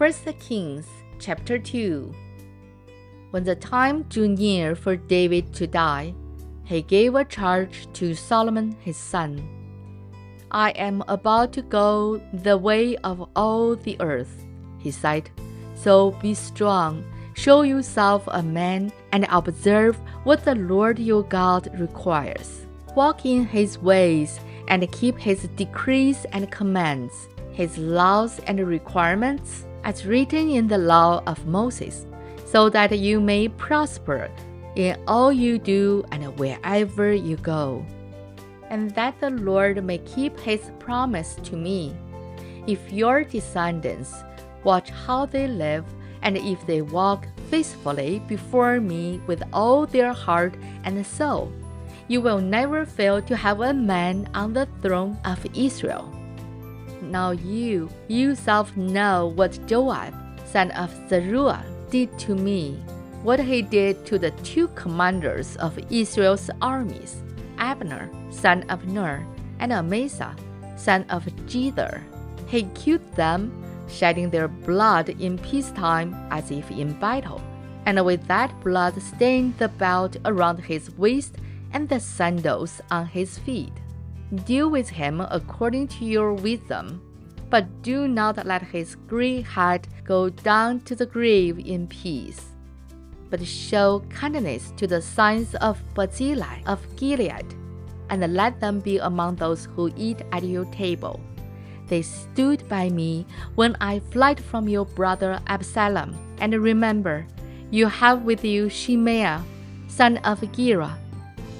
1 Kings chapter 2. When the time drew near for David to die, he gave a charge to Solomon his son. I am about to go the way of all the earth, he said. So be strong, show yourself a man, and observe what the Lord your God requires. Walk in his ways and keep his decrees and commands, his laws and requirements, as written in the law of Moses, so that you may prosper in all you do and wherever you go, and that the Lord may keep his promise to me. If your descendants watch how they live, and if they walk faithfully before me with all their heart and soul, you will never fail to have a man on the throne of Israel. Now you yourself know what Joab, son of Zeruiah, did to me, what he did to the two commanders of Israel's armies, Abner, son of Ner, and Amasa, son of Jether. He killed them, shedding their blood in peacetime as if in battle, and with that blood stained the belt around his waist and the sandals on his feet. Deal with him according to your wisdom, but do not let his gray head go down to the grave in peace. But show kindness to the sons of Barzillai of Gilead, and let them be among those who eat at your table. They stood by me when I fled from your brother Absalom. And remember, you have with you Shimei, son of Gera,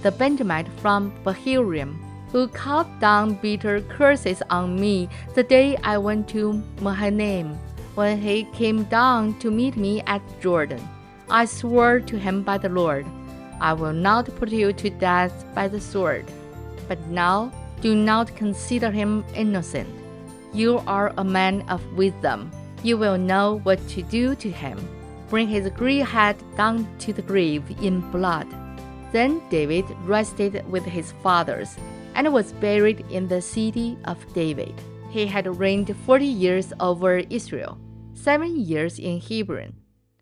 the Benjamite from Bahurim, who called down bitter curses on me the day I went to Mahanaim, when he came down to meet me at Jordan. I swore to him by the Lord, I will not put you to death by the sword. But now do not consider him innocent. You are a man of wisdom. You will know what to do to him. Bring his gray head down to the grave in blood. Then David rested with his fathers, and was buried in the city of David. He had reigned 40 years over Israel, 7 years in Hebron,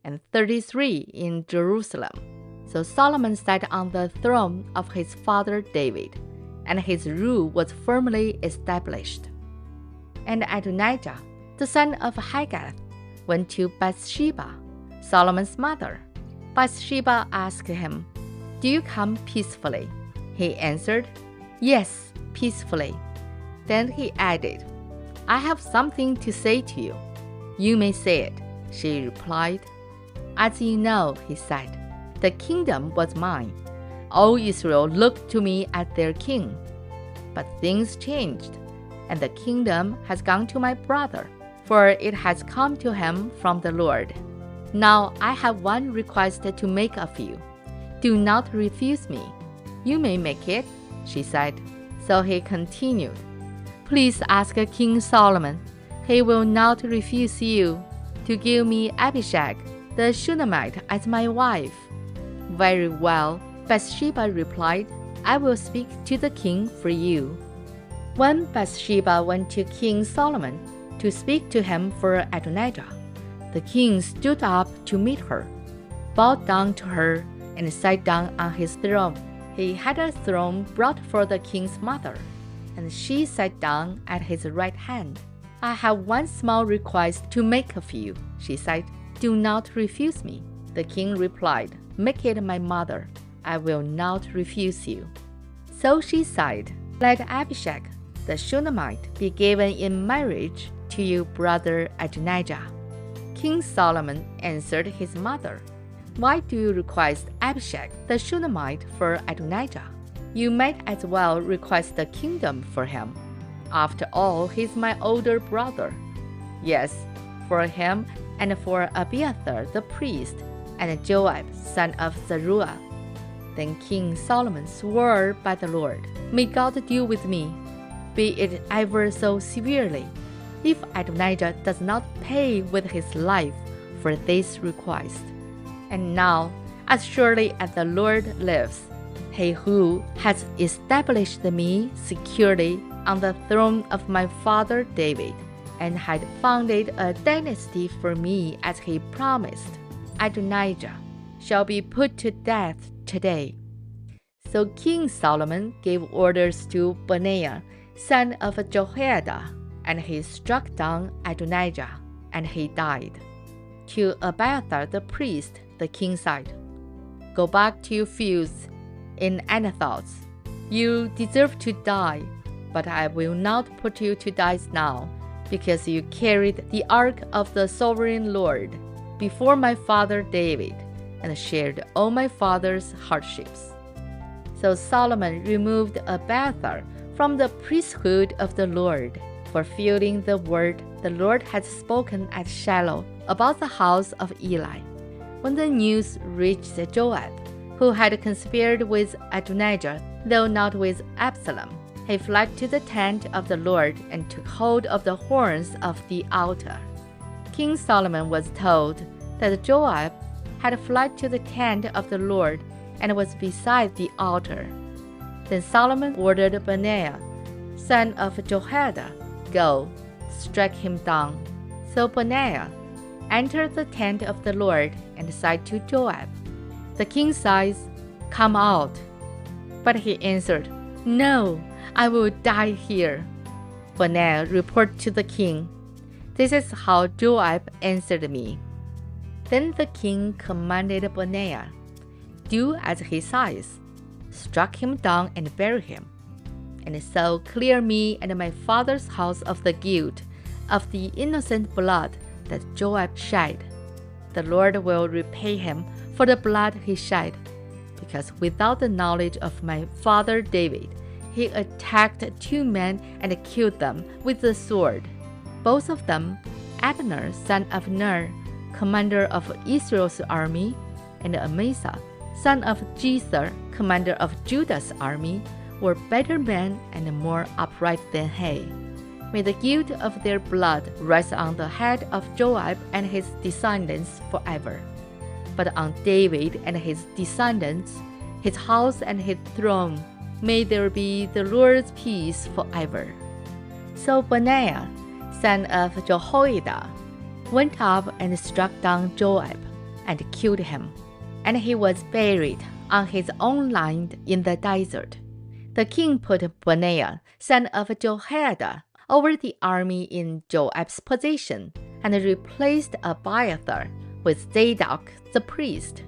and 33 in Jerusalem. So Solomon sat on the throne of his father David, and his rule was firmly established. And Adonijah, the son of Haggith, went to Bathsheba, Solomon's mother. Bathsheba asked him, "Do you come peacefully?" He answered, "Yes, peacefully." Then he added, "I have something to say to you." "You may say it," she replied. "As you know," he said, "the kingdom was mine. All Israel looked to me as their king. But things changed, and the kingdom has gone to my brother, for it has come to him from the Lord. Now I have one request to make of you. Do not refuse me." "You may make it," she said. So he continued, "Please ask King Solomon. He will not refuse you to give me Abishag, the Shunammite, as my wife." "Very well," Bathsheba replied. "I will speak to the king for you." When Bathsheba went to King Solomon to speak to him for Adonijah, the king stood up to meet her, bowed down to her, and sat down on his throne. He had a throne brought for the king's mother, and she sat down at his right hand. "I have one small request to make of you," she said. "Do not refuse me." The king replied, "Make it my mother. I will not refuse you." So she said, "Let Abishag, the Shunammite, be given in marriage to your brother Adonijah." King Solomon answered his mother, "Why do you request Abishag, the Shunammite, for Adonijah? You might as well request the kingdom for him. After all, he is my older brother. Yes, for him and for Abiathar the priest, and Joab, son of Zeruiah." Then King Solomon swore by the Lord, "May God deal with me, be it ever so severely, if Adonijah does not pay with his life for this request. And now, as surely as the Lord lives, he who has established me securely on the throne of my father David, and had founded a dynasty for me as he promised, Adonijah shall be put to death today. So King Solomon gave orders to Benaiah, son of Jehoiada, and he struck down Adonijah, and he died. To Abiathar the priest, the king said, Go back to your fields in Anathoth. You deserve to die, but I will not put you to death now, because you carried the ark of the sovereign Lord before my father David, and shared all my father's hardships. So Solomon removed Abiathar from the priesthood of the Lord, fulfilling the word the Lord had spoken at Shiloh about the house of Eli. When the news reached Joab, who had conspired with Adonijah, though not with Absalom, he fled to the tent of the Lord and took hold of the horns of the altar. King Solomon was told that Joab had fled to the tent of the Lord and was beside the altar. Then Solomon ordered Benaiah, son of Jehoiada, Go, strike him down. So Benaiah entered the tent of the Lord and said to Joab, The king says, Come out. But he answered, No, I will die here. Benaiah reported to the king, This is how Joab answered me. Then the king commanded Benaiah, Do as he says, struck him down and bury him, and so clear me and my father's house of the guilt of the innocent blood that Joab shed. The Lord will repay him for the blood he shed, because without the knowledge of my father David, he attacked 2 men and killed them with the sword, both of them, Abner son of Ner, commander of Israel's army, and Amasa son of Jether, commander of Judah's army, were better men and more upright than he. May the guilt of their blood rest on the head of Joab and his descendants forever. But on David and his descendants, his house and his throne, may there be the Lord's peace forever. So Benaiah, son of Jehoiada, went up and struck down Joab and killed him, and he was buried on his own land in the desert. The king put Benaiah, son of Jehoiada, over the army in Joab's position, and replaced Abiathar with Zadok the priest.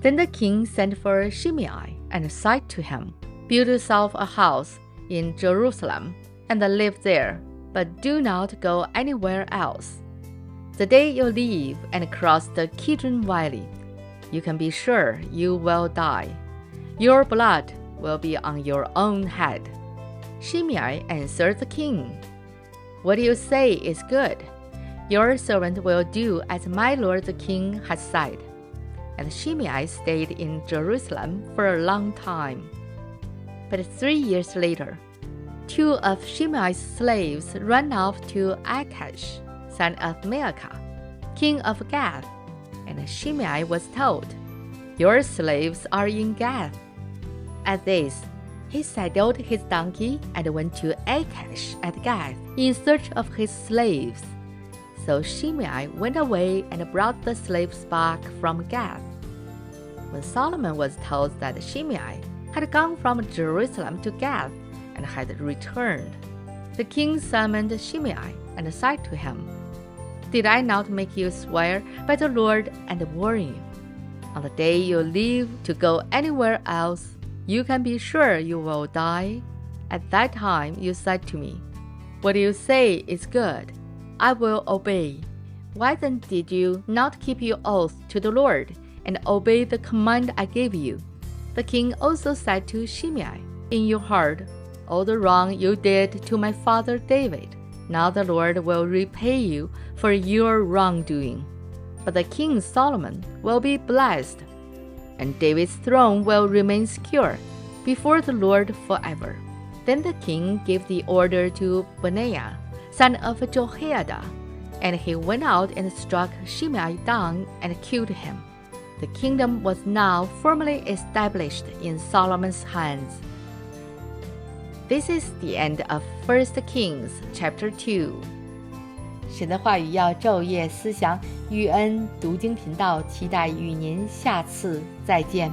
Then the king sent for Shimei and said to him, Build yourself a house in Jerusalem and live there, but do not go anywhere else. The day you leave and cross the Kidron Valley, you can be sure you will die. Your blood will be on your own head. Shimei answered the king, What you say is good. Your servant will do as my lord the king has said. And Shimei stayed in Jerusalem for a long time. But 3 years later, 2 of Shimei's slaves ran off to Achish, son of Maacah, king of Gath, and Shimei was told, Your slaves are in Gath. At this, he saddled his donkey and went to Achish at Gath in search of his slaves. So Shimei went away and brought the slaves back from Gath. When Solomon was told that Shimei had gone from Jerusalem to Gath and had returned, the king summoned Shimei and said to him, Did I not make you swear by the Lord and warn you? On the day you leave to go anywhere else, you can be sure you will die. At that time you said to me, What you say is good. I will obey. Why then did you not keep your oath to the Lord and obey the command I gave you? The king also said to Shimei, In your heart, all the wrong you did to my father David, now the Lord will repay you for your wrongdoing. But the king Solomon will be blessed, and David's throne will remain secure before the Lord forever. Then the king gave the order to Benaiah, son of Jehoiada, and he went out and struck Shimei down and killed him. The kingdom was now firmly established in Solomon's hands. This is the end of 1 Kings chapter 2. 神的话语要昼夜思想，玉恩读经频道期待与您下次再见。